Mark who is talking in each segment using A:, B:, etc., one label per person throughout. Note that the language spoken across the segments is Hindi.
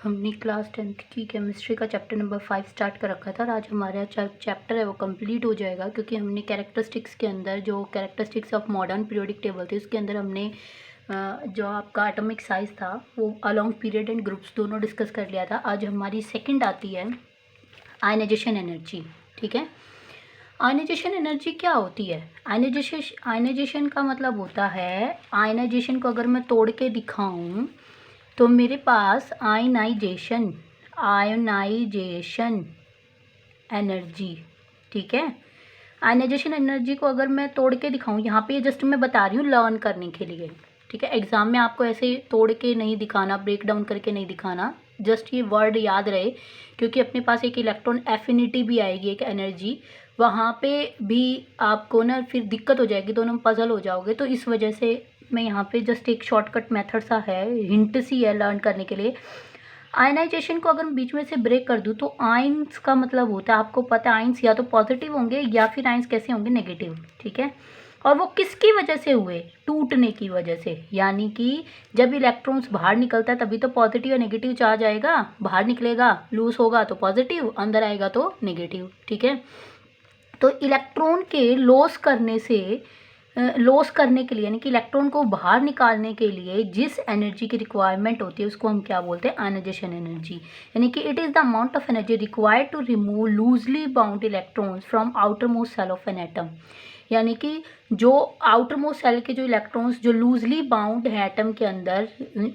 A: हमने क्लास 10th की केमिस्ट्री का चैप्टर नंबर 5 स्टार्ट कर रखा था और आज हमारा चैप्टर है वो कंप्लीट हो जाएगा, क्योंकि हमने कैरेक्टरिस्टिक्स के अंदर जो characteristics of modern periodic table थी उसके अंदर हमने जो आपका एटॉमिक साइज था वो अलोंग पीरियड एंड ग्रुप्स दोनों डिस्कस कर लिया था। आज हमारी सेकंड आती है आयनाइजेशन एनर्जी। ठीक है, आयनाइजेशन एनर्जी क्या होती है? आयनाइजेशन का मतलब होता है, आयनाइजेशन को अगर मैं तोड़ के दिखाऊं तो मेरे पास आयनाइजेशन एनर्जी, ठीक है। आयनाइजेशन एनर्जी को अगर मैं तोड़ के दिखाऊं, यहाँ पे जस्ट मैं बता रही हूँ लर्न करने के लिए, ठीक है। एग्जाम में आपको ऐसे तोड़ के नहीं दिखाना, ब्रेक डाउन करके नहीं दिखाना, जस्ट ये वर्ड याद रहे, क्योंकि अपने पास एक इलेक्ट्रॉन एफिनिटी भी आएगी, एक एनर्जी, वहाँ पे भी आपको ना फिर दिक्कत हो जाएगी, दोनों पजल हो जाओगे। तो इस वजह से मैं यहाँ पे जस्ट एक शॉर्टकट मेथड सा है, हिंट सी है लर्न करने के लिए। आयनाइजेशन को अगर मैं बीच में से ब्रेक कर दूँ तो आयंस का मतलब होता है, आपको पता है आयंस या तो पॉजिटिव होंगे या फिर आयंस कैसे होंगे, नेगेटिव, ठीक है। और वो किसकी वजह से हुए? टूटने की वजह से। यानी कि जब इलेक्ट्रॉन्स बाहर निकलता है तभी तो पॉजिटिव या नेगेटिव चार्ज आएगा, बाहर निकलेगा लूज होगा तो पॉजिटिव, अंदर आएगा तो नेगेटिव, ठीक है। तो इलेक्ट्रॉन के लॉस करने के लिए, यानी कि इलेक्ट्रॉन को बाहर निकालने के लिए जिस एनर्जी की रिक्वायरमेंट होती है उसको हम क्या बोलते हैं? Ionisation energy. यानी कि it is the amount of energy required to remove loosely bound electrons from outermost shell of an atom. यानी कि जो आउटर मोस्ट सेल के जो इलेक्ट्रॉन्स जो लूजली बाउंड है एटम के अंदर,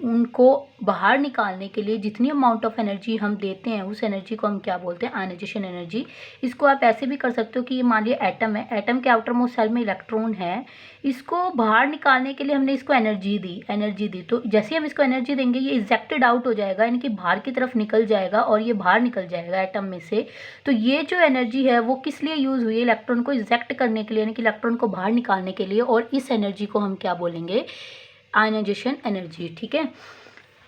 A: उनको बाहर निकालने के लिए जितनी अमाउंट ऑफ एनर्जी हम देते हैं उस एनर्जी को हम क्या बोलते हैं? Ionisation energy. इसको आप ऐसे भी कर सकते हो कि ये मान लिया एटम है, एटम के आउटर मोस्ट सेल में इलेक्ट्रॉन है, इसको बाहर निकालने के लिए हमने इसको एनर्जी दी, तो जैसे हम इसको एनर्जी देंगे ये इजेक्टेड आउट हो जाएगा, यानी कि बाहर की तरफ निकल जाएगा और ये बाहर निकल जाएगा एटम में से। तो ये जो एनर्जी है वो किस लिए यूज़ हुई है? इलेक्ट्रॉन को इजेक्ट करने के लिए, यानी कि इलेक्ट्रॉन को बाहर निकालने के लिए, और इस एनर्जी को हम क्या बोलेंगे? आयनाइजेशन एनर्जी, ठीक है।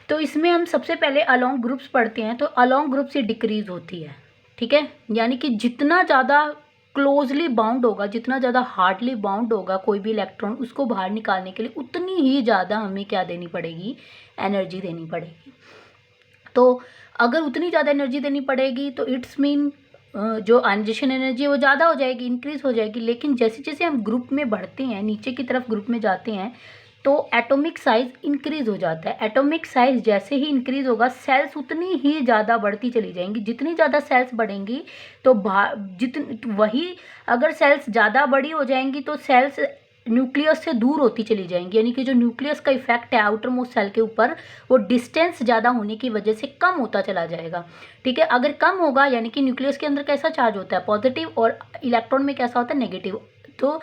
A: तो इसमें हम सबसे पहले अलोंग ग्रुप्स पढ़ते हैं, तो अलोंग ग्रुप से डिक्रीज होती है, ठीक है। यानी कि जितना ज़्यादा क्लोजली बाउंड होगा, जितना ज़्यादा हार्डली बाउंड होगा कोई भी इलेक्ट्रॉन, उसको बाहर निकालने के लिए उतनी ही ज़्यादा हमें क्या देनी पड़ेगी? एनर्जी देनी पड़ेगी। तो अगर उतनी ज़्यादा एनर्जी देनी पड़ेगी तो इट्स मीन जो आयनाइजेशन एनर्जी है वो ज़्यादा हो जाएगी, इंक्रीज हो जाएगी। लेकिन जैसे जैसे हम ग्रुप में बढ़ते हैं, नीचे की तरफ ग्रुप में जाते हैं, तो एटॉमिक साइज इंक्रीज हो जाता है। एटॉमिक साइज जैसे ही इंक्रीज होगा, सेल्स उतनी ही ज़्यादा बढ़ती चली जाएंगी। जितनी ज़्यादा सेल्स बढ़ेंगी तो वही अगर सेल्स ज़्यादा बड़ी हो जाएंगी तो सेल्स न्यूक्लियस से दूर होती चली जाएंगी, यानी कि जो न्यूक्लियस का इफेक्ट है आउटर मोस्ट सेल के ऊपर, वो डिस्टेंस ज़्यादा होने की वजह से कम होता चला जाएगा, ठीक है। अगर कम होगा, यानी कि न्यूक्लियस के अंदर कैसा चार्ज होता है? पॉजिटिव, और इलेक्ट्रॉन में कैसा होता है? नेगेटिव। तो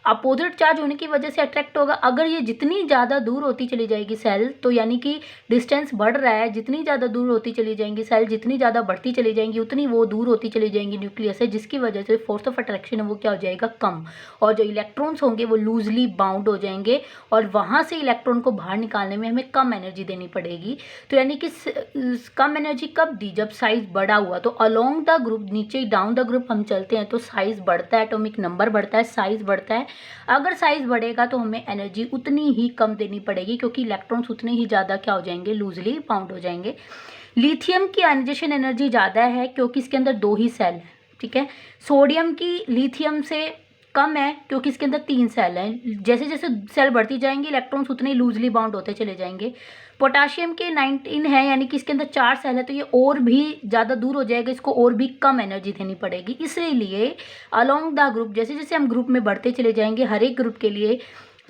A: अपोजिट चार्ज होने की वजह से अट्रैक्ट होगा। अगर ये जितनी ज़्यादा दूर होती चली जाएगी सेल, तो यानी कि डिस्टेंस बढ़ रहा है, जितनी ज़्यादा दूर होती चली जाएंगी सेल, जितनी ज़्यादा बढ़ती चली जाएंगी उतनी वो दूर होती चली जाएंगी न्यूक्लियस से, जिसकी वजह से फोर्स ऑफ अट्रैक्शन है वो क्या हो जाएगा? कम। और जो इलेक्ट्रॉन्स होंगे वो लूजली बाउंड हो जाएंगे और वहाँ से इलेक्ट्रॉन को बाहर निकालने में हमें कम एनर्जी देनी पड़ेगी। तो यानी कि कम एनर्जी कब दी? जब साइज बड़ा हुआ। तो अलोंग द ग्रुप, नीचे डाउन द ग्रुप हम चलते हैं तो साइज बढ़ता है, एटॉमिक नंबर बढ़ता है, साइज बढ़ता है। अगर साइज बढ़ेगा तो हमें एनर्जी उतनी ही कम देनी पड़ेगी, क्योंकि इलेक्ट्रॉन्स उतने ही ज़्यादा क्या हो जाएंगे? लूजली बाउंड हो जाएंगे। लिथियम की आयनाइजेशन एनर्जी ज़्यादा है क्योंकि इसके अंदर 2 ही सेल हैं, ठीक है। सोडियम की लिथियम से कम है क्योंकि इसके अंदर 3 सेल हैं। जैसे जैसे सेल बढ़ती जाएंगी इलेक्ट्रॉन्स उतने ही लूजली बाउंड होते चले जाएंगे। पोटाशियम के 19 है, यानी कि इसके अंदर 4 सेल है, तो ये और भी ज़्यादा दूर हो जाएगा, इसको और भी कम एनर्जी देनी पड़ेगी। इसलिए अलोंग द ग्रुप, जैसे जैसे हम ग्रुप में बढ़ते चले जाएंगे हर एक ग्रुप के लिए,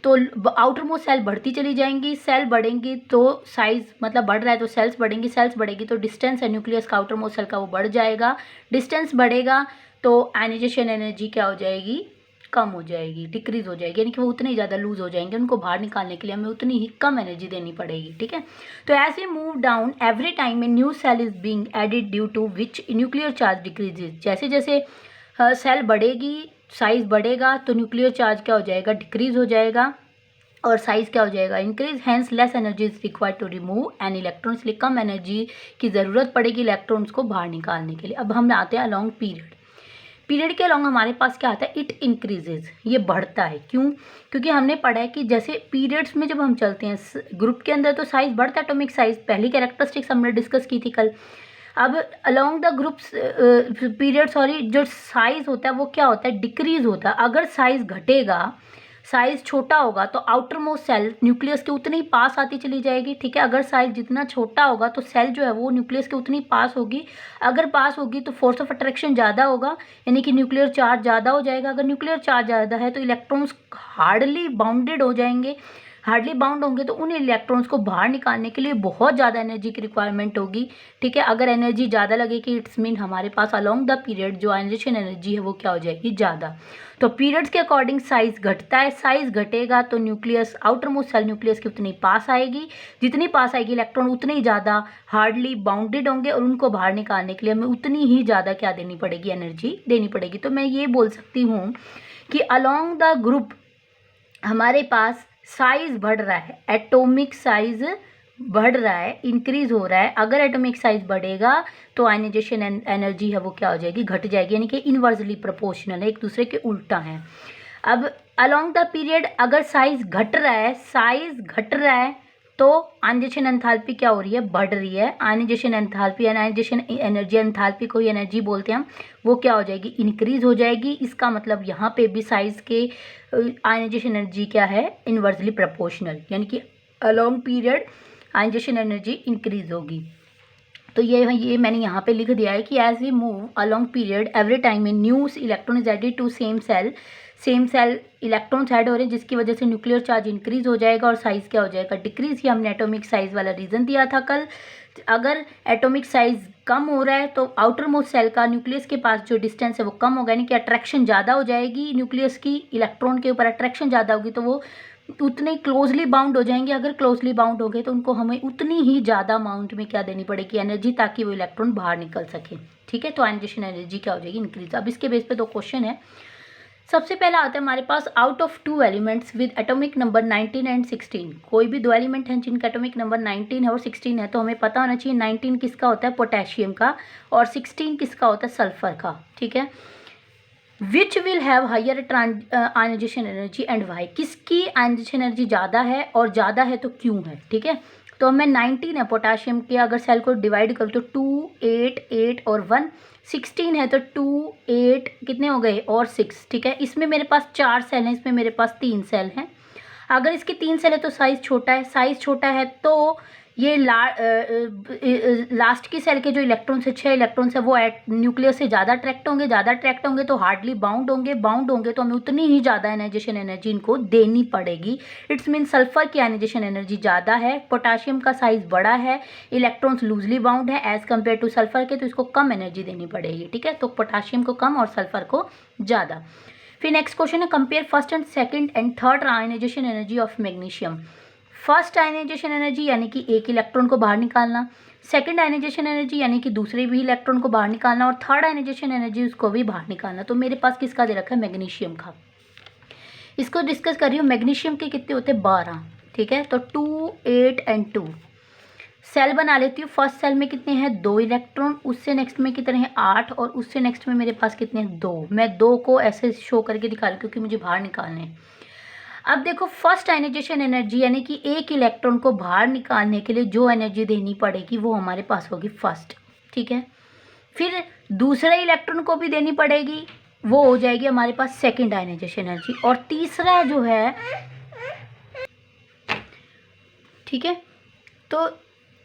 A: तो आउटर मोस्ट सेल बढ़ती चली जाएंगी, सेल बढ़ेंगी तो साइज मतलब बढ़ रहा है तो सेल्स बढ़ेंगी, सेल्स बढ़ेगी तो डिस्टेंस है न्यूक्लियस का आउटर मोस्ट सेल का वो बढ़ जाएगा, डिस्टेंस बढ़ेगा तो आयनाइजेशन एनर्जी क्या हो जाएगी? कम हो जाएगी, डिक्रीज हो जाएगी, यानी कि वो उतने ही ज़्यादा लूज हो जाएंगे, उनको बाहर निकालने के लिए हमें उतनी ही कम एनर्जी देनी पड़ेगी, ठीक है। तो as we move down every time a new cell is being added due to which nuclear charge decreases. जैसे जैसे सेल बढ़ेगी, साइज बढ़ेगा तो न्यूक्लियर चार्ज क्या हो जाएगा? डिक्रीज हो जाएगा और साइज क्या हो जाएगा? Increase. Hence less energy is required to remove an electron, इसलिए कम एनर्जी की ज़रूरत पड़ेगी इलेक्ट्रॉन्स को बाहर निकालने के लिए। अब हम आते हैं अलोंग पीरियड। पीरियड के अलॉन्ग हमारे पास क्या आता है, इट इंक्रीजेज, ये बढ़ता है। क्यों? क्योंकि हमने पढ़ा है कि जैसे पीरियड्स में जब हम चलते हैं ग्रुप के अंदर तो साइज बढ़ता है, एटॉमिक साइज, पहली कैरेक्टरिस्टिक्स हमने डिस्कस की थी कल। अब along the groups period sorry जो साइज होता है वो क्या होता है, डिक्रीज होता है। अगर साइज घटेगा, साइज छोटा होगा तो आउटर मोस्ट सेल न्यूक्लियस के उतने ही पास आती चली जाएगी, ठीक है। अगर साइज जितना छोटा होगा तो सेल जो है वो न्यूक्लियस के उतनी पास होगी। अगर पास होगी तो फोर्स ऑफ अट्रैक्शन ज़्यादा होगा, यानी कि न्यूक्लियर चार्ज ज़्यादा हो जाएगा। अगर न्यूक्लियर चार्ज ज़्यादा है तो इलेक्ट्रॉन्स हार्डली बाउंडेड हो जाएंगे। हार्डली बाउंड होंगे तो उन इलेक्ट्रॉन्स को बाहर निकालने के लिए बहुत ज़्यादा एनर्जी की रिक्वायरमेंट होगी, ठीक है। अगर एनर्जी ज़्यादा लगेगी इट्स मीन हमारे पास अलोंग द पीरियड जो आयनाइजेशन एनर्जी है वो क्या हो जाएगी, ज़्यादा। तो पीरियड्स के अकॉर्डिंग साइज घटता है, साइज घटेगा तो nucleus outermost shell nucleus की उतनी पास आएगी, जितनी पास आएगी इलेक्ट्रॉन उतने ही ज़्यादा हार्डली बाउंडेड होंगे और उनको बाहर निकालने के लिए हमें उतनी ही ज़्यादा क्या देनी पड़ेगी, एनर्जी देनी पड़ेगी। तो मैं ये बोल सकती हूँ कि अलोंग द ग्रुप हमारे पास साइज बढ़ रहा है, एटॉमिक साइज बढ़ रहा है, इंक्रीज हो रहा है। अगर एटॉमिक साइज बढ़ेगा तो आयनाइजेशन एनर्जी है वो क्या हो जाएगी, घट जाएगी, यानी कि इनवर्सली प्रोपोर्शनल है, एक दूसरे के उल्टा है। अब अलोंग द पीरियड अगर साइज घट रहा है, साइज घट रहा है तो आयनाइजेशन एंथैल्पी क्या हो रही है, बढ़ रही है। Ionisation enthalpy, ionisation energy, enthalpy को ही एनर्जी बोलते हैं हम, वो क्या हो जाएगी, इंक्रीज हो जाएगी। इसका मतलब यहाँ पे भी साइज के आयनाइजेशन एनर्जी क्या है, इनवर्सली प्रोपोर्शनल, यानी कि along period ionisation energy increase होगी। तो ये मैंने यहाँ पे लिख दिया है कि as we move along period every time in new electron is added to same shell electrons add हो रहे हैं, जिसकी वजह से न्यूक्लियर चार्ज इंक्रीज हो जाएगा और साइज क्या हो जाएगा, डिक्रीज। ही हमने एटॉमिक साइज वाला रीजन दिया था कल। अगर एटॉमिक साइज कम हो रहा है तो आउटर मोस्ट सेल का न्यूक्लियस के पास जो डिस्टेंस है वो कम होगा, यानी कि अट्रैक्शन ज़्यादा हो जाएगी न्यूक्लियस की, इलेक्ट्रॉन के ऊपर अट्रैक्शन ज़्यादा होगी तो वो उतने क्लोजली बाउंड हो जाएंगे। अगर क्लोजली बाउंड हो गए तो उनको हमें उतनी ही ज़्यादा अमाउंट में क्या देनी पड़ेगी, एनर्जी, ताकि वो इलेक्ट्रॉन बाहर निकल सके, ठीक है। तो आयनाइजेशन एनर्जी क्या हो जाएगी, इंक्रीज। अब इसके बेस पे दो क्वेश्चन है। सबसे पहला आता है हमारे पास, out of two elements with atomic number 19 and 16, कोई भी दो एलिमेंट हैं जिनका एटॉमिक नंबर 19 है और 16 है, तो हमें पता होना चाहिए 19 किसका होता है, पोटेशियम का, और 16 किसका होता है, सल्फर का, ठीक है। Which will have higher ionisation energy and why, किसकी आयनाइजेशन एनर्जी ज़्यादा है और ज़्यादा है तो क्यों है, ठीक है। तो मैं 19 है पोटेशियम के, अगर सेल को डिवाइड करूँ तो 2, 8, 8 और 1, 16 है तो 2, 8 कितने हो गए और 6, ठीक है। इसमें मेरे पास 4 सेल हैं, इसमें मेरे पास 3 सेल हैं। अगर इसके 3 सेल है तो साइज़ छोटा है, साइज़ छोटा है तो ये लास्ट की सेल के जो इलेक्ट्रॉन्स है, 6 इलेक्ट्रॉन्स है, वो न्यूक्लियस से ज़्यादा अट्रैक्ट होंगे तो हार्डली बाउंड होंगे तो हमें उतनी ही ज़्यादा आयनाइजेशन एनर्जी इनको देनी पड़ेगी। इट्स मीन सल्फर की आयनाइजेशन एनर्जी ज़्यादा है, पोटाशियम का साइज़ बड़ा है, इलेक्ट्रॉन्स लूजली बाउंड है एज़ कम्पेयर टू सल्फर के, तो इसको कम एनर्जी देनी पड़ेगी, ठीक है। तो पोटाशियम को कम और सल्फर को ज़्यादा। फिर नेक्स्ट क्वेश्चन है, compare first and second and third ionisation energy of magnesium. First ionisation energy यानी कि एक इलेक्ट्रॉन को बाहर निकालना, सेकंड आयनाइजेशन एनर्जी यानी कि दूसरे भी इलेक्ट्रॉन को बाहर निकालना, और थर्ड आयनाइजेशन एनर्जी उसको भी बाहर निकालना। तो मेरे पास किसका दे रखा है, मैग्नीशियम का। इसको डिस्कस कर रही हूँ। मैग्नीशियम के कितने होते हैं, 12, ठीक है। तो 2, 8 एंड 2 सेल बना लेती हूँ। फर्स्ट सेल में कितने हैं, 2 इलेक्ट्रॉन, उससे नेक्स्ट में कितने हैं, 8, और उससे नेक्स्ट में मेरे पास कितने हैं, 2। मैं 2 को ऐसे शो करके दिखा रही हूँ क्योंकि मुझे बाहर निकालने हैं। अब देखो, फर्स्ट आयनाइजेशन एनर्जी यानी कि एक इलेक्ट्रॉन को बाहर निकालने के लिए जो एनर्जी देनी पड़ेगी वो हमारे पास होगी फर्स्ट, ठीक है। फिर दूसरे इलेक्ट्रॉन को भी देनी पड़ेगी, वो हो जाएगी हमारे पास सेकंड आयनाइजेशन एनर्जी, और तीसरा जो है, ठीक है। तो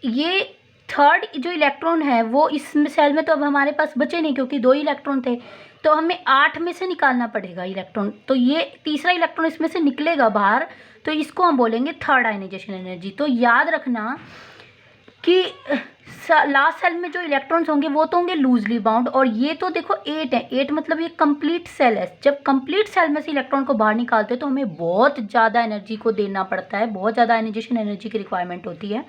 A: ये थर्ड जो इलेक्ट्रॉन है वो इस सेल में तो अब हमारे पास बचे नहीं क्योंकि 2 इलेक्ट्रॉन थे, तो हमें 8 में से निकालना पड़ेगा इलेक्ट्रॉन। तो ये तीसरा इलेक्ट्रॉन इसमें से निकलेगा बाहर, तो इसको हम बोलेंगे थर्ड आयनाइजेशन एनर्जी। तो याद रखना कि लास्ट सेल में जो इलेक्ट्रॉन्स होंगे वो तो होंगे लूजली बाउंड, और ये तो देखो 8 है, 8 मतलब ये कंप्लीट सेल है। जब कंप्लीट सेल में से इलेक्ट्रॉन को बाहर निकालते हैं तो हमें बहुत ज़्यादा एनर्जी को देना पड़ता है, बहुत ज़्यादा आयनाइजेशन एनर्जी की रिक्वायरमेंट होती है।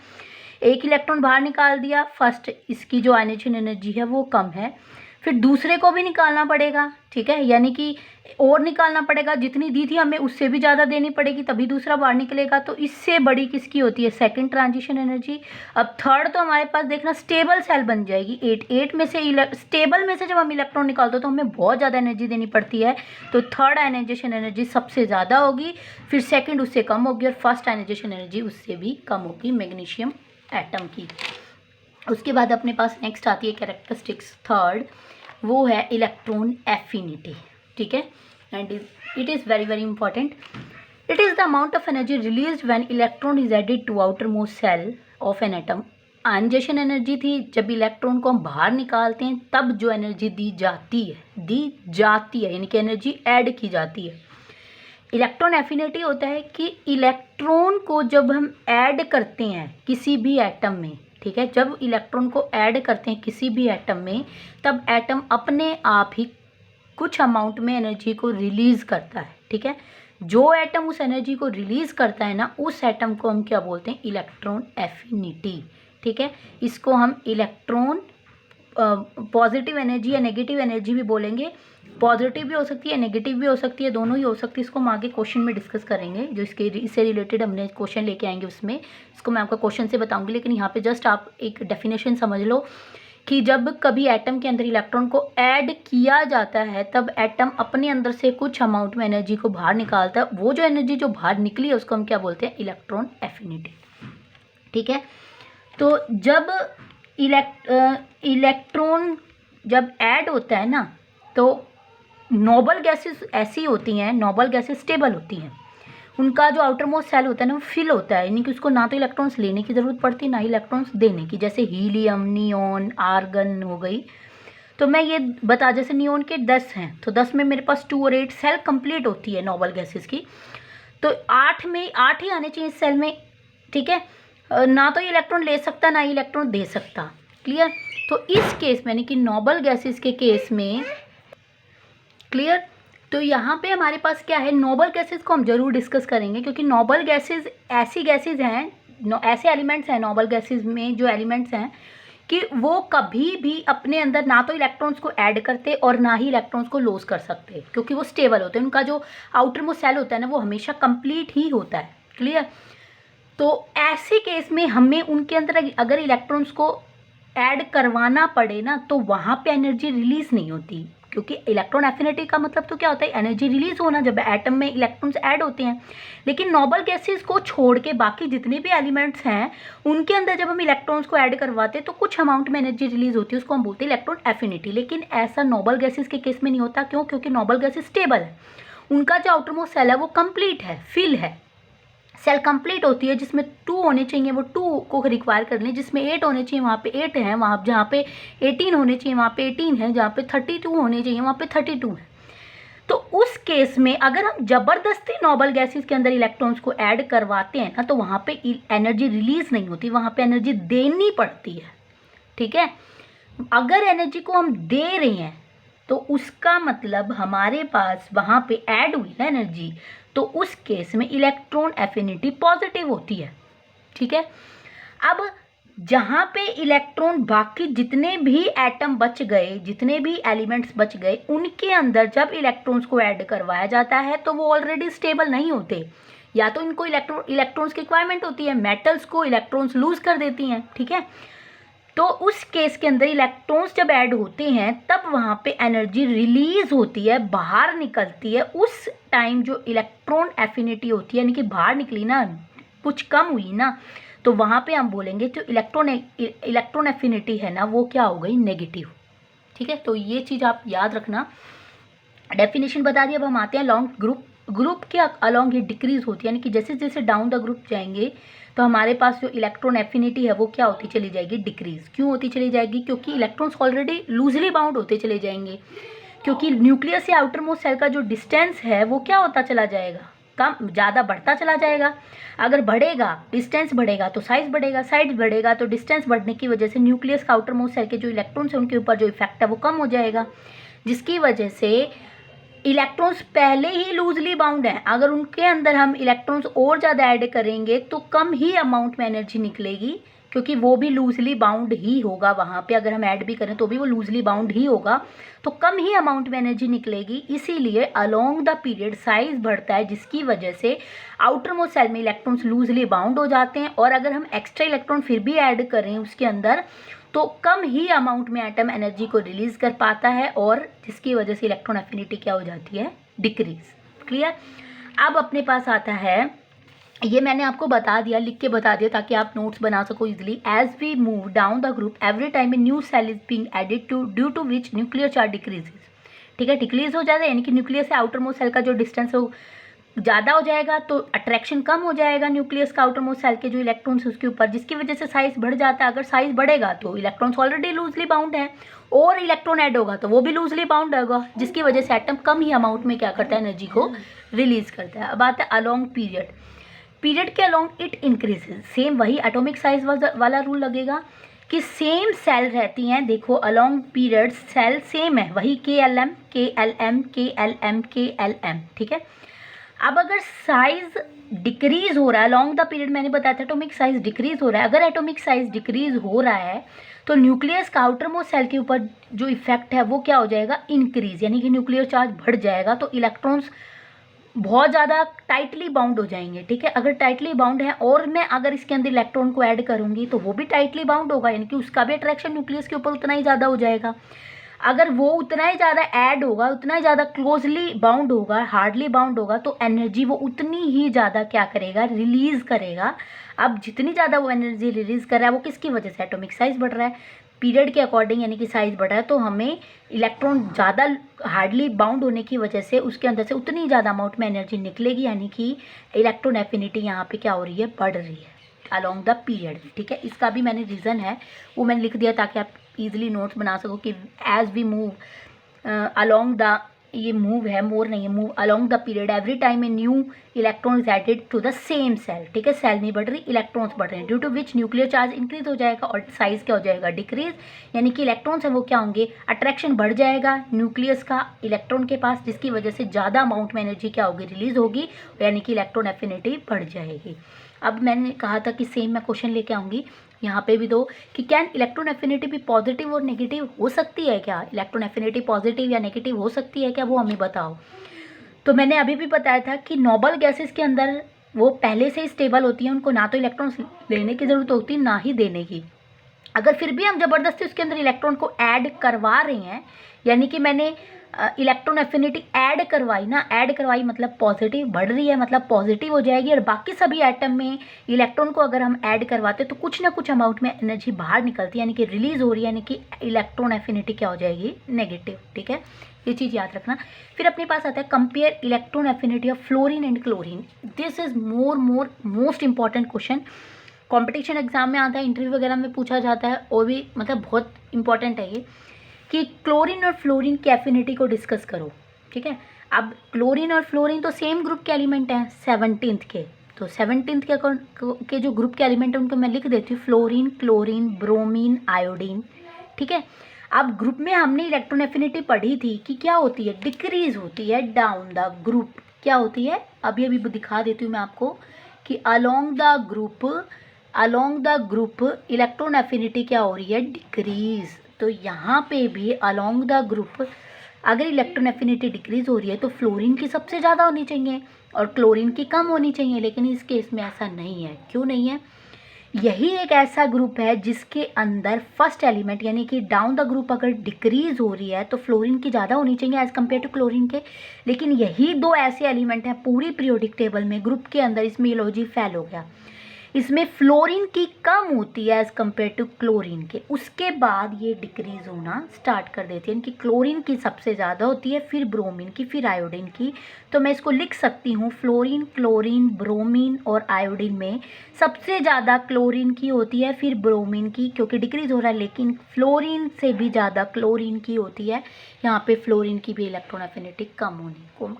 A: एक इलेक्ट्रॉन बाहर निकाल दिया फर्स्ट, इसकी जो आयनाइजेशन एनर्जी है वो कम है। फिर दूसरे को भी निकालना पड़ेगा, ठीक है, यानी कि और निकालना पड़ेगा, जितनी दी थी हमें उससे भी ज़्यादा देनी पड़ेगी तभी दूसरा बाहर निकलेगा। तो इससे बड़ी किसकी होती है, सेकंड ट्रांजिशन एनर्जी। अब थर्ड तो हमारे पास देखना स्टेबल सेल बन जाएगी, 8 में से स्टेबल में से जब हम इलेक्ट्रॉन निकालते हैं तो हमें बहुत ज़्यादा एनर्जी देनी पड़ती है, तो थर्ड आयनाइजेशन एनर्जी सबसे ज़्यादा होगी, फिर सेकेंड उससे कम होगी और फर्स्ट आयनाइजेशन एनर्जी उससे भी कम होगी मैग्नीशियम एटम की। उसके बाद अपने पास नेक्स्ट आती है कैरेक्टरिस्टिक्स थर्ड, वो है इलेक्ट्रॉन एफिनिटी, ठीक है, and it is very very important. It is the amount of energy release when electron is added to outermost shell of an atom. Ionisation energy थी जब इलेक्ट्रॉन को हम बाहर निकालते हैं तब जो एनर्जी दी जाती है यानी कि एनर्जी ऐड की जाती है। इलेक्ट्रॉन एफिनिटी होता है कि इलेक्ट्रॉन को जब हम ऐड करते हैं किसी भी एटम में, ठीक है, जब इलेक्ट्रॉन को ऐड करते हैं किसी भी एटम में तब एटम अपने आप ही कुछ अमाउंट में एनर्जी को रिलीज़ करता है, ठीक है। जो एटम उस एनर्जी को रिलीज़ करता है ना, उस एटम को हम क्या बोलते हैं, इलेक्ट्रॉन एफिनिटी, ठीक है। इसको हम इलेक्ट्रॉन पॉजिटिव एनर्जी या नेगेटिव एनर्जी भी बोलेंगे, पॉजिटिव भी हो सकती है नेगेटिव भी हो सकती है, दोनों ही हो सकती है। इसको हम आगे क्वेश्चन में डिस्कस करेंगे, जो इससे रिलेटेड हमने क्वेश्चन लेके आएंगे उसमें इसको मैं आपको क्वेश्चन से बताऊंगी। लेकिन यहाँ पे जस्ट आप एक डेफिनेशन समझ लो कि जब कभी एटम के अंदर इलेक्ट्रॉन को ऐड किया जाता है तब एटम अपने अंदर से कुछ अमाउंट में एनर्जी को बाहर निकालता है, वो जो एनर्जी जो बाहर निकली है उसको हम क्या बोलते हैं, इलेक्ट्रॉन एफिनिटी, ठीक है। तो जब इलेक्ट्रॉन जब ऐड होता है ना, तो नोबल गैसेस ऐसी होती हैं, नोबल गैसेस स्टेबल होती हैं, उनका जो आउटर मोस्ट सेल होता है ना वो फिल होता है, यानी कि उसको ना तो इलेक्ट्रॉन्स लेने की ज़रूरत पड़ती ना ही इलेक्ट्रॉन्स देने की, जैसे हीलियम, नियोन, आर्गन हो गई। तो मैं ये बता, जैसे नियोन के 10 हैं तो 10 में मेरे पास 2 और 8 सेल कंप्लीट होती है नोबल गैसेस की, तो 8 में 8 ही आने चाहिए इस सेल में, ठीक है। ना तो ये इलेक्ट्रॉन ले सकता ना ही इलेक्ट्रॉन दे सकता, क्लियर। तो इस केस में यानी कि नोबल गैसेस के केस में, क्लियर, तो यहाँ पे हमारे पास क्या है, नोबल गैसेस को हम जरूर डिस्कस करेंगे क्योंकि नोबल गैसेस ऐसी गैसेस हैं, ऐसे एलिमेंट्स हैं नोबल गैसेस में, जो एलिमेंट्स हैं कि वो कभी भी अपने अंदर ना तो इलेक्ट्रॉन्स को ऐड करते और ना ही इलेक्ट्रॉन्स को लॉस कर सकते, क्योंकि वो स्टेबल होते हैं, उनका जो आउटर मोस्ट सेल होता है ना वो हमेशा कंप्लीट ही होता है, क्लियर। तो ऐसे केस में हमें उनके अंदर अगर इलेक्ट्रॉन्स को ऐड करवाना पड़े ना तो वहाँ पे एनर्जी रिलीज नहीं होती, क्योंकि इलेक्ट्रॉन एफिनिटी का मतलब तो क्या होता है, एनर्जी रिलीज होना, जब एटम में इलेक्ट्रॉन्स ऐड होते हैं। लेकिन नोबल गैसेस को छोड़ के बाकी जितने भी एलिमेंट्स हैं उनके अंदर जब हम इलेक्ट्रॉन्स को ऐड करवाते हैं तो कुछ अमाउंट में एनर्जी रिलीज होती है, उसको हम बोलते हैं इलेक्ट्रॉन एफिनिटी। लेकिन ऐसा नोबल गैसेस के केस में नहीं होता, क्यों, क्योंकि नोबल गैसेस स्टेबल है, उनका जो आउटर मोस्ट सेल है वो कंप्लीट है, फिल है, सेल कंप्लीट होती है, जिसमें 2 होने चाहिए वो 2 को रिक्वायर कर लें, जिसमें 8 होने चाहिए वहाँ पे 8 हैं, वहाँ जहाँ पे 18 होने चाहिए वहाँ पे 18 है, जहाँ पे 32 होने चाहिए वहाँ पे 32 है। तो उस केस में अगर हम जबरदस्ती नोबल गैसेस के अंदर इलेक्ट्रॉन्स को ऐड करवाते हैं ना तो वहाँ पे एनर्जी रिलीज नहीं होती, वहाँ पे एनर्जी देनी पड़ती है, ठीक है। अगर एनर्जी को हम दे रहे हैं तो उसका मतलब हमारे पास वहाँ पे ऐड हुई ना एनर्जी, तो उस केस में इलेक्ट्रॉन एफिनिटी पॉजिटिव होती है, ठीक है। अब जहाँ पे इलेक्ट्रॉन, बाकी जितने भी एटम बच गए, जितने भी एलिमेंट्स बच गए, उनके अंदर जब इलेक्ट्रॉन्स को ऐड करवाया जाता है तो वो ऑलरेडी स्टेबल नहीं होते, या तो इनको इलेक्ट्रॉन्स की रिक्वायरमेंट होती है, मेटल्स को इलेक्ट्रॉन्स लूज कर देती हैं, ठीक है। तो उस केस के अंदर इलेक्ट्रॉन्स जब ऐड होते हैं तब वहाँ पे एनर्जी रिलीज होती है, बाहर निकलती है। उस टाइम जो इलेक्ट्रॉन एफिनिटी होती है, यानी कि बाहर निकली ना, कुछ कम हुई ना, तो वहाँ पे हम बोलेंगे जो इलेक्ट्रॉन एफिनिटी है ना वो क्या हो गई, नेगेटिव, ठीक है। तो ये चीज़ आप याद रखना, डेफिनेशन बता दी। अब हम आते हैं लॉन्ग ग्रुप के अलॉन्ग ये डिक्रीज होती है, यानी कि जैसे जैसे डाउन द ग्रुप जाएंगे तो हमारे पास जो इलेक्ट्रॉन एफिनिटी है वो क्या होती चली जाएगी, डिक्रीज। क्यों होती चली जाएगी, क्योंकि इलेक्ट्रॉन्स ऑलरेडी लूजली बाउंड होते चले जाएंगे, क्योंकि न्यूक्लियस से आउटर मोस्ट सेल का जो डिस्टेंस है वो क्या होता चला जाएगा, कम ज़्यादा बढ़ता चला जाएगा। अगर बढ़ेगा, डिस्टेंस बढ़ेगा तो साइज बढ़ेगा, साइज बढ़ेगा तो डिस्टेंस बढ़ने की वजह से न्यूक्लियस का आउटर मोस्ट सेल के जो इलेक्ट्रॉन्स हैं उनके ऊपर जो इफेक्ट है वो कम हो जाएगा, जिसकी वजह से इलेक्ट्रॉन्स पहले ही लूजली बाउंड हैं, अगर उनके अंदर हम इलेक्ट्रॉन्स और ज़्यादा ऐड करेंगे तो कम ही अमाउंट में एनर्जी निकलेगी, क्योंकि वो भी लूजली बाउंड ही होगा, वहाँ पे अगर हम ऐड भी करें तो भी वो लूजली बाउंड ही होगा, तो कम ही अमाउंट में एनर्जी निकलेगी। इसीलिए अलोंग द पीरियड साइज बढ़ता है, जिसकी वजह से आउटर मोस्ट सेल में इलेक्ट्रॉन्स लूजली बाउंड हो जाते हैं, और अगर हम एक्स्ट्रा इलेक्ट्रॉन फिर भी ऐड करें उसके अंदर तो कम ही अमाउंट में एटम एनर्जी को रिलीज कर पाता है, और जिसकी वजह से इलेक्ट्रॉन एफिनिटी क्या हो जाती है, डिक्रीज। क्लियर। अब अपने पास आता है, ये मैंने आपको बता दिया, लिख के बता दिया ताकि आप नोट्स बना सको easily. As we move down the group every time a new cell is being added to due to which nuclear charge decreases. ठीक है, डिक्रीज हो जाता है यानी कि न्यूक्लियस से आउटर मोस्ट सेल का जो डिस्टेंस है वो ज़्यादा हो जाएगा, तो अट्रैक्शन कम हो जाएगा न्यूक्लियस का आउटर मोस्ट सेल के जो इलेक्ट्रॉन्स उसके ऊपर, जिसकी वजह से साइज बढ़ जाता है। अगर साइज बढ़ेगा तो इलेक्ट्रॉन्स ऑलरेडी लूजली बाउंड है, और इलेक्ट्रॉन ऐड होगा तो वो भी लूजली बाउंड होगा, जिसकी वजह से एटम कम ही अमाउंट में क्या करता है, एनर्जी को रिलीज करता है। अब आता है अलोंग पीरियड, पीरियड के अलोंग इट इंक्रीजेज। सेम वही एटॉमिक साइज वाला रूल लगेगा कि सेम सेल रहती हैं। देखो अलोंग पीरियड सेल सेम है, वही KLM KLM KLM KLM। ठीक है, अब अगर साइज डिक्रीज हो रहा है अलोंग द पीरियड, मैंने बताया था एटॉमिक साइज डिक्रीज हो रहा है, अगर एटॉमिक साइज डिक्रीज हो रहा है तो न्यूक्लियस का आउटर मोस्ट सेल के ऊपर जो इफेक्ट है वो क्या हो जाएगा, इंक्रीज, यानी कि न्यूक्लियर चार्ज बढ़ जाएगा, तो इलेक्ट्रॉन्स बहुत ज़्यादा टाइटली बाउंड हो जाएंगे। ठीक है, अगर टाइटली बाउंड है और मैं अगर इसके अंदर इलेक्ट्रॉन को ऐड करूंगी तो वो भी टाइटली बाउंड होगा, यानी कि उसका भी अट्रैक्शन न्यूक्लियस के ऊपर उतना ही ज़्यादा हो जाएगा। अगर वो उतना ही ज़्यादा ऐड होगा, उतना ही ज़्यादा क्लोजली बाउंड होगा, हार्डली बाउंड होगा, तो एनर्जी वो उतनी ही ज़्यादा क्या करेगा, रिलीज़ करेगा। अब जितनी ज़्यादा वो एनर्जी रिलीज़ कर रहा है वो किसकी वजह से, एटॉमिक साइज बढ़ रहा है, पीरियड के अकॉर्डिंग, यानी कि साइज बढ़ रहा है, तो हमें इलेक्ट्रॉन ज़्यादा हार्डली बाउंड होने की वजह से उसके अंदर से उतनी ज़्यादा अमाउंट में एनर्जी निकलेगी, यानी कि इलेक्ट्रॉन एफिनिटी यहाँ पे क्या हो रही है, बढ़ रही है अलोंग द पीरियड। ठीक है, इसका भी मैंने रीज़न है वो मैंने लिख दिया ताकि आप इजीली नोट्स बना सको कि as we move along the, ये मूव है, मोर नहीं है, move along the period every time a new electron is added to the same cell. ठीक है, सेल नहीं बढ़ रही, इलेक्ट्रॉन्स बढ़ रहे हैं, due to which nuclear charge increase हो जाएगा और साइज क्या हो जाएगा, डिक्रीज, यानी कि इलेक्ट्रॉन्स है वो क्या होंगे, अट्रैक्शन बढ़ जाएगा न्यूक्लियस का इलेक्ट्रॉन के पास, जिसकी वजह से ज़्यादा अमाउंट में एनर्जी क्या होगी, रिलीज होगी, यानी कि इलेक्ट्रॉन एफिनिटी बढ़ जाएगी। अब मैंने कहा था कि सेम मैं क्वेश्चन लेके आऊँगी यहाँ पे भी दो, कि कैन इलेक्ट्रॉन एफिनिटी भी पॉजिटिव और नेगेटिव हो सकती है क्या, इलेक्ट्रॉन एफिनिटी पॉजिटिव या नेगेटिव हो सकती है क्या, वो हमें बताओ। तो मैंने अभी भी बताया था कि नोबल गैसेस के अंदर वो पहले से ही स्टेबल होती हैं, उनको ना तो इलेक्ट्रॉन्स लेने की ज़रूरत होती है ना ही देने की। अगर फिर भी हम ज़बरदस्ती उसके अंदर इलेक्ट्रॉन को ऐड करवा रहे हैं, यानी कि मैंने इलेक्ट्रॉन एफिनिटी ऐड करवाई ना, ऐड करवाई मतलब पॉजिटिव, बढ़ रही है मतलब पॉजिटिव हो जाएगी, और बाकी सभी एटम में इलेक्ट्रॉन को अगर हम ऐड करवाते तो कुछ ना कुछ अमाउंट में एनर्जी बाहर निकलती है, यानी कि रिलीज हो रही है, यानी कि इलेक्ट्रॉन एफिनिटी क्या हो जाएगी, नेगेटिव। ठीक है, ये चीज़ याद रखना। फिर अपने पास आता है compare electron affinity of fluorine and chlorine. This is most important question, competition exam में आता है, इंटरव्यू वगैरह में पूछा जाता है, और भी मतलब बहुत इंपॉर्टेंट है ये, कि क्लोरीन और फ्लोरीन की एफिनिटी को डिस्कस करो। ठीक है, अब क्लोरीन और फ्लोरीन तो सेम ग्रुप के एलिमेंट हैं 17th के, तो 17th के जो ग्रुप के एलिमेंट हैं उनको मैं लिख देती हूँ, फ्लोरीन, क्लोरीन, ब्रोमीन, आयोडीन। ठीक है, अब ग्रुप में हमने इलेक्ट्रॉन एफिनिटी पढ़ी थी कि क्या होती है, डिक्रीज होती है डाउन द ग्रुप, क्या होती है, अभी अभी दिखा देती हूँ मैं आपको कि along the group electron affinity क्या हो रही है, डिक्रीज। तो यहाँ पे भी अलोंग द ग्रुप अगर इलेक्ट्रॉन एफिनिटी डिक्रीज हो रही है तो फ्लोरीन की सबसे ज़्यादा होनी चाहिए और क्लोरीन की कम होनी चाहिए, लेकिन इस केस में ऐसा नहीं है। क्यों नहीं है, यही एक ऐसा ग्रुप है जिसके अंदर फर्स्ट एलिमेंट यानी कि डाउन द ग्रुप अगर डिक्रीज हो रही है तो फ्लोरीन की ज़्यादा होनी चाहिए एज़ कम्पेयर टू क्लोरीन के, लेकिन यही दो ऐसे एलिमेंट हैं पूरी पीरियोडिक टेबल में ग्रुप के अंदर, इसमें इलॉजी फेल हो गया, इसमें फ्लोरीन की कम होती है एज़ कम्पेयर टू क्लोरीन के, उसके बाद ये डिक्रीज होना स्टार्ट कर देती है, यानी कि क्लोरीन की सबसे ज़्यादा होती है, फिर ब्रोमीन की, फिर आयोडीन की। तो मैं इसको लिख सकती हूँ फ्लोरीन, क्लोरीन, ब्रोमीन और आयोडीन में सबसे ज़्यादा क्लोरीन की होती है, फिर ब्रोमीन की, क्योंकि डिक्रीज हो रहा है, लेकिन फ्लोरीन से भी ज़्यादा क्लोरीन की होती है। यहाँ पे फ्लोरीन की भी इलेक्ट्रॉन एफिनिटी कम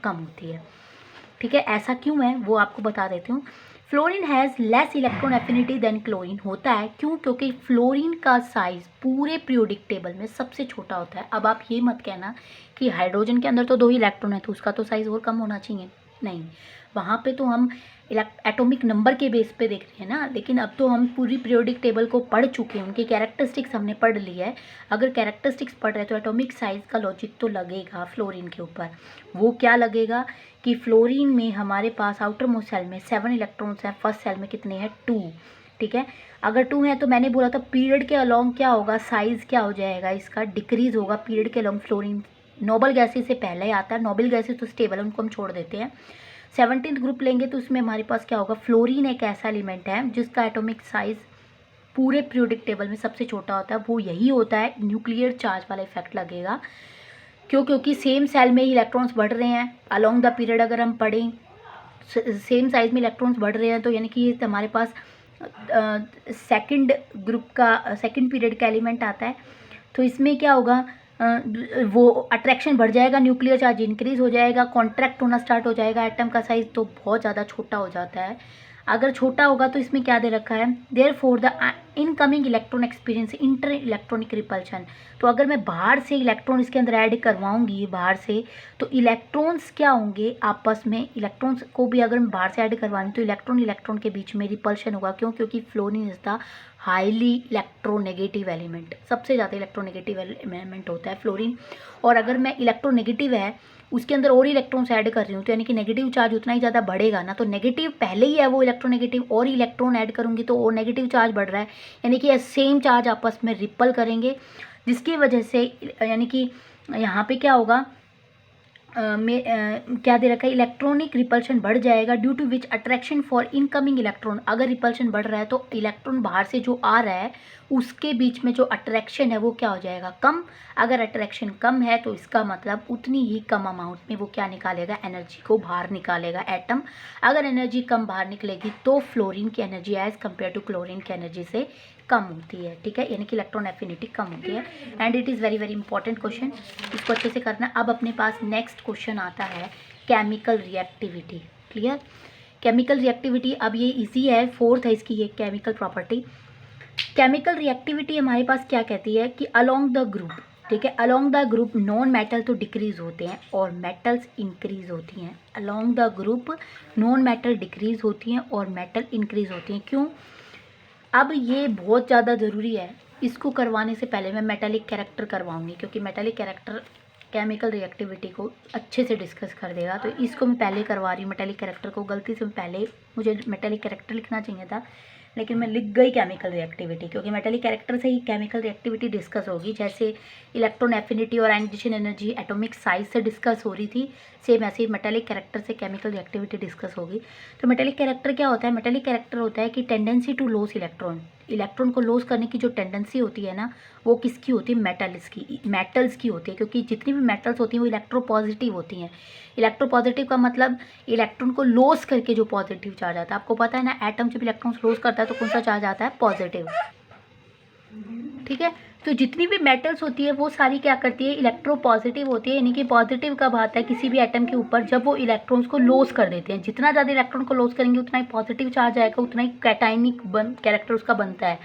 A: होती है। ठीक है, ऐसा क्यों है वो आपको बता देती हूँ। Fluorine has less electron affinity than chlorine, होता है क्यों, क्योंकि फ्लोरीन का साइज पूरे पीरियोडिक टेबल में सबसे छोटा होता है। अब आप ये मत कहना कि हाइड्रोजन के अंदर तो 2 ही इलेक्ट्रॉन है तो उसका तो साइज और कम होना चाहिए, नहीं, वहाँ पे तो हम एटॉमिक नंबर के बेस पे देख रहे हैं ना, लेकिन अब तो हम पूरी पीरियोडिक टेबल को पढ़ चुके हैं, उनकी कैरेक्टरिस्टिक्स हमने पढ़ ली है। अगर कैरेक्टरिस्टिक्स पढ़ रहे हैं तो एटॉमिक साइज का लॉजिक तो लगेगा फ्लोरीन के ऊपर। वो क्या लगेगा कि फ्लोरीन में हमारे पास आउटर मोस्ट सेल में 7 इलेक्ट्रॉन्स हैं, फर्स्ट सेल में कितने हैं 2, ठीक है। अगर 2 है तो मैंने बोला था पीरियड के अलॉन्ग क्या होगा, साइज क्या हो जाएगा इसका, डिक्रीज होगा पीरियड के अलॉन्ग। फ्लोरीन नोबल गैसेज से पहले आता है, नोबल गैसेज तो स्टेबल है, उनको हम छोड़ देते हैं। 17th ग्रुप लेंगे तो उसमें हमारे पास क्या होगा, फ्लोरीन एक ऐसा एलिमेंट है जिसका एटॉमिक साइज पूरे पीरियोडिक टेबल में सबसे छोटा होता है, वो यही होता है। न्यूक्लियर चार्ज वाला इफेक्ट लगेगा, क्योंकि सेम सेल में ही इलेक्ट्रॉन्स बढ़ रहे हैं अलोंग द पीरियड। अगर हम पढ़ें सेम साइज में इलेक्ट्रॉन्स बढ़ रहे हैं तो यानी कि ये हमारे पास सेकंड ग्रुप का सेकंड पीरियड का एलिमेंट आता है। तो इसमें क्या होगा, वो अट्रैक्शन बढ़ जाएगा, न्यूक्लियर चार्ज इंक्रीज हो जाएगा, कॉन्ट्रैक्ट होना स्टार्ट हो जाएगा, एटम का साइज तो बहुत ज़्यादा छोटा हो जाता है। अगर छोटा होगा तो इसमें क्या दे रखा है, there for the incoming electron experience inter electronic repulsion. तो अगर मैं बाहर से इलेक्ट्रॉन इसके अंदर ऐड करवाऊंगी बाहर से, तो इलेक्ट्रॉन्स क्या होंगे आपस में, इलेक्ट्रॉन्स को भी अगर मैं बाहर से ऐड करवाऊँ तो इलेक्ट्रॉन इलेक्ट्रॉन के बीच में रिपल्शन होगा। क्यों? क्योंकि fluorine is the highly electronegative element, सबसे ज़्यादा इलेक्ट्रोनेगेटिव एलिमेंट होता है फ्लोरीन। और अगर मैं इलेक्ट्रोनेगेटिव है उसके अंदर और इलेक्ट्रॉन्स ऐड कर रही हूँ तो यानी कि नेगेटिव चार्ज उतना ही ज़्यादा बढ़ेगा ना। तो नेगेटिव पहले ही है वो इलेक्ट्रोनेगेटिव, और इलेक्ट्रॉन ऐड करूँगी तो और नेगेटिव चार्ज बढ़ रहा है, यानी कि सेम चार्ज आपस में रिपल करेंगे, जिसकी वजह से यानी कि यहाँ पे क्या होगा, क्या दे रखा है, इलेक्ट्रॉनिक रिपल्शन बढ़ जाएगा due to which attraction for incoming electron. अगर रिपल्शन बढ़ रहा है तो इलेक्ट्रॉन बाहर से जो आ रहा है उसके बीच में जो अट्रैक्शन है वो क्या हो जाएगा, कम। अगर अट्रैक्शन कम है तो इसका मतलब उतनी ही कम अमाउंट में वो क्या निकालेगा, एनर्जी को बाहर निकालेगा एटम। अगर एनर्जी कम बाहर निकलेगी तो फ्लोरीन की energy as compare to chlorine की एनर्जी से कम होती है, ठीक है, यानी कि इलेक्ट्रॉन एफिनिटी कम होती है। And it is very very important question, इसको अच्छे से करना। अब अपने पास नेक्स्ट क्वेश्चन आता है chemical reactivity. Clear? Chemical reactivity, अब ये इजी है, फोर्थ है इसकी ये केमिकल प्रॉपर्टी। केमिकल रिएक्टिविटी हमारे पास क्या कहती है कि अलोंग द ग्रुप, ठीक है, along the group non metal तो डिक्रीज होते हैं और मेटल्स इंक्रीज होती हैं। Along the group non metal decrease होती हैं और मेटल इंक्रीज होती हैं। क्यों? अब ये बहुत ज़्यादा ज़रूरी है, इसको करवाने से पहले मैं मेटालिक कैरेक्टर करवाऊंगी, क्योंकि मेटालिक कैरेक्टर केमिकल रिएक्टिविटी को अच्छे से डिस्कस कर देगा। तो इसको मैं पहले करवा रही हूँ मेटालिक कैरेक्टर को। गलती से पहले मुझे मेटालिक कैरेक्टर लिखना चाहिए था, लेकिन मैं लिख गई केमिकल रिएक्टिविटी, क्योंकि मेटालिक कैरेक्टर से ही केमिकल रिएक्टिविटी डिस्कस होगी। जैसे इलेक्ट्रॉन एफिनिटी और आयनाइजेशन एनर्जी एटॉमिक साइज से डिस्कस हो रही थी, सेम ऐसे ही मेटालिक कैरेक्टर से केमिकल रिएक्टिविटी डिस्कस होगी। तो मेटालिक कैरेक्टर क्या होता है? मेटालिक कैरेक्टर होता है कि tendency to loss electron, electron को लॉस करने की जो टेंडेंसी होती है ना, वो किसकी होती है? मेटल्स की होती है, क्योंकि जितनी भी मेटल्स होती हैं वो इलेक्ट्रोपॉजिटिव होती हैं। इलेक्ट्रोपॉजिटिव का मतलब इलेक्ट्रॉन को लॉस करके जो पॉजिटिव चार्ज आता है। आपको पता है ना, एटम जब इलेक्ट्रॉन लॉस करता है तो कौन सा चार्ज आता है? पॉजिटिव, ठीक है। तो जितनी भी मेटल्स होती है वो सारी क्या करती है? इलेक्ट्रोपॉजिटिव होती है, यानी कि पॉजिटिव कब आता है किसी भी एटम के ऊपर? जब वो इलेक्ट्रॉन्स को लॉस कर देते हैं। जितना ज़्यादा इलेक्ट्रॉन को लॉस करेंगे उतना ही पॉजिटिव चार्ज आएगा, उतना ही कैटायनिक कैरेक्टर उसका बनता है।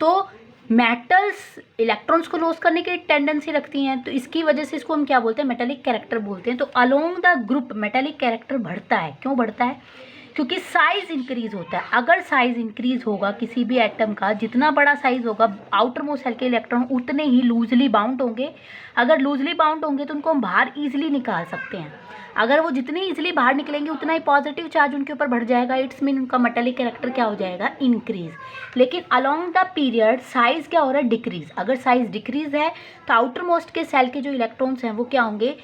A: तो मेटल्स इलेक्ट्रॉन्स को लॉस करने की टेंडेंसी रखती हैं, तो इसकी वजह से इसको हम क्या बोलते हैं? मेटालिक कैरेक्टर बोलते हैं। तो along the group metallic character बढ़ता है। क्यों बढ़ता है? क्योंकि साइज इंक्रीज होता है। अगर साइज इंक्रीज होगा किसी भी एटम का, जितना बड़ा साइज होगा आउटर मोस्ट सेल के इलेक्ट्रॉन उतने ही लूजली बाउंड होंगे। अगर लूजली बाउंड होंगे तो उनको हम बाहर ईजिली निकाल सकते हैं। अगर वो जितनी ईजिली बाहर निकलेंगे उतना ही पॉजिटिव चार्ज उनके ऊपर बढ़ जाएगा। इट्स मीन उनका मेटालिक कैरेक्टर क्या हो जाएगा? इंक्रीज। लेकिन अलोंग द पीरियड साइज क्या हो रहा है? डिक्रीज। अगर साइज डिक्रीज है तो आउटर मोस्ट के सेल के जो इलेक्ट्रॉन्स हैं वो क्या होंगे?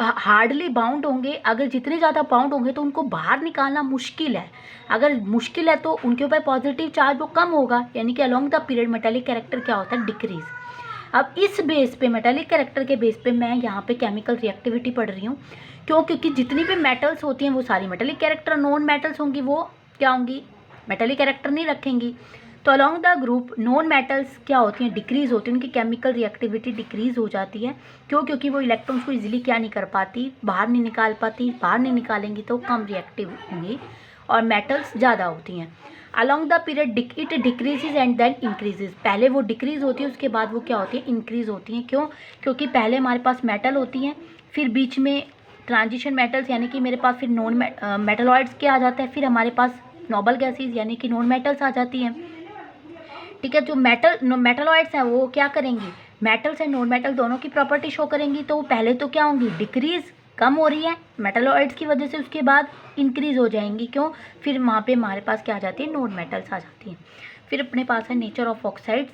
A: हार्डली बाउंड होंगे। अगर जितने ज़्यादा बाउंड होंगे तो उनको बाहर निकालना मुश्किल है। अगर मुश्किल है तो उनके ऊपर पॉजिटिव चार्ज वो कम होगा, यानी कि along the period metallic character क्या होता है? डिक्रीज। अब इस बेस पे मेटालिक कैरेक्टर के बेस पे मैं यहाँ पे केमिकल रिएक्टिविटी पढ़ रही हूँ। क्यों? क्योंकि जितनी भी मेटल्स होती हैं वो सारी मेटालिक कैरेक्टर, नॉन मेटल्स होंगी वो क्या होंगी? मेटालिक कैरेक्टर नहीं रखेंगी। तो along the group non metals क्या होती हैं? डिक्रीज होती हैं, उनकी केमिकल रिएक्टिविटी डिक्रीज हो जाती है। क्यों? क्योंकि वो इलेक्ट्रॉन्स को इजीली क्या नहीं कर पाती? बाहर नहीं निकाल पाती। बाहर नहीं निकालेंगी तो कम रिएक्टिव होंगी और मेटल्स ज़्यादा होती हैं। Along the period it decreases and then increases. पहले वो डिक्रीज होती है, उसके बाद वो क्या होती है? इंक्रीज होती हैं। क्यों? क्योंकि पहले हमारे पास मेटल होती हैं, फिर बीच में ट्रांजिशन मेटल्स यानी कि मेरे पास फिर नॉन मेटलॉइड्स क्या आ जाता है, फिर हमारे पास नोबल गैसेज यानी कि नॉन मेटल्स आ जाती हैं। ठीक है, जो मेटलॉइड्स हैं वो क्या करेंगी, मेटल्स एंड नॉन मेटल दोनों की प्रॉपर्टी शो करेंगी। तो पहले तो क्या होंगी, डिक्रीज, कम हो रही है मेटलॉइड्स की वजह से, उसके बाद इंक्रीज हो जाएंगी। क्यों, फिर वहाँ पे हमारे पास क्या आ जाती है, नॉन मेटल्स आ जाती हैं। फिर अपने पास है नेचर ऑफ ऑक्साइड्स।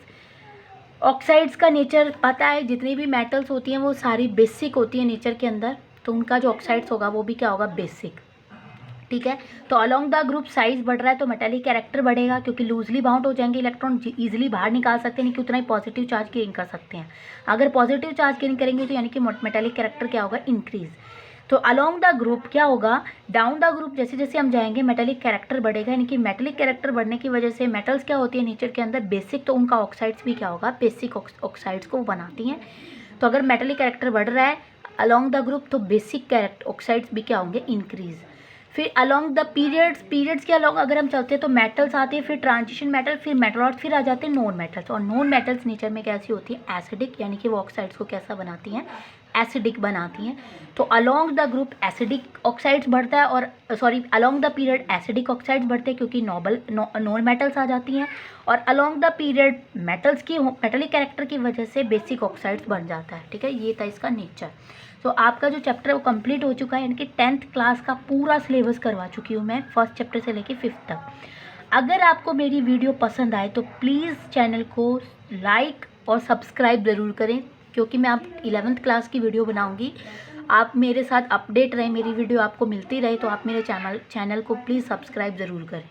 A: ऑक्साइड्स का नेचर पता है, जितनी भी मेटल्स होती हैं वो सारी बेसिक होती है नेचर के अंदर, तो उनका जो ऑक्साइड्स होगा वो भी क्या होगा, बेसिक। ठीक है, तो अलोंग द ग्रुप साइज बढ़ रहा है तो मेटालिक कैरेक्टर बढ़ेगा, क्योंकि लूजली बाउंड हो जाएंगे इलेक्ट्रॉन, इजीली बाहर निकाल सकते हैं, नहीं कि उतना ही पॉजिटिव चार्ज गेन कर सकते हैं। अगर पॉजिटिव चार्ज गेन करेंगे तो यानी कि मेटालिक कैरेक्टर क्या होगा, इंक्रीज। तो अलोंग द ग्रुप क्या होगा, डाउन द ग्रुप जैसे जैसे हम जाएंगे मेटालिक कैरेक्टर बढ़ेगा, यानी कि मेटालिक कैरेक्टर बढ़ने की वजह से मेटल्स क्या होती है नेचर के अंदर, बेसिक, तो उनका ऑक्साइड्स भी क्या होगा, बेसिक ऑक्साइड्स को बनाती हैं। तो अगर मेटालिक कैरेक्टर बढ़ रहा है अलोंग द ग्रुप तो बेसिक कैरेक्टर ऑक्साइड्स भी क्या होंगे, इंक्रीज। फिर अलोंग द पीरियड्स के अलोंग अगर हम चलते हैं तो मेटल्स आते हैं, फिर ट्रांजिशन मेटल, फिर मेटलॉइड्स, फिर आ जाते हैं नॉन मेटल्स। और नॉन मेटल्स नेचर में कैसी होती है, एसिडिक, यानी कि वो ऑक्साइड्स को कैसा बनाती हैं, एसिडिक बनाती हैं। तो along the group acidic oxides बढ़ता है, और along the period acidic oxides बढ़ते हैं क्योंकि नॉन मेटल्स आ जाती हैं। और along the period metallic character की वजह से बेसिक ऑक्साइड्स बन जाता है। ठीक है, ये था इसका नेचर। तो आपका जो चैप्टर है वो कंप्लीट हो चुका है, यानी कि 10th क्लास का पूरा सिलेबस करवा चुकी हूँ मैं, फर्स्ट चैप्टर से लेके 5th तक। अगर आपको मेरी वीडियो पसंद आए तो प्लीज़ चैनल को लाइक और सब्सक्राइब ज़रूर करें, क्योंकि मैं आप 11th क्लास की वीडियो बनाऊंगी। आप मेरे साथ अपडेट रहें, मेरी वीडियो आपको मिलती रहे, तो आप मेरे चैनल को प्लीज़ सब्सक्राइब ज़रूर करें।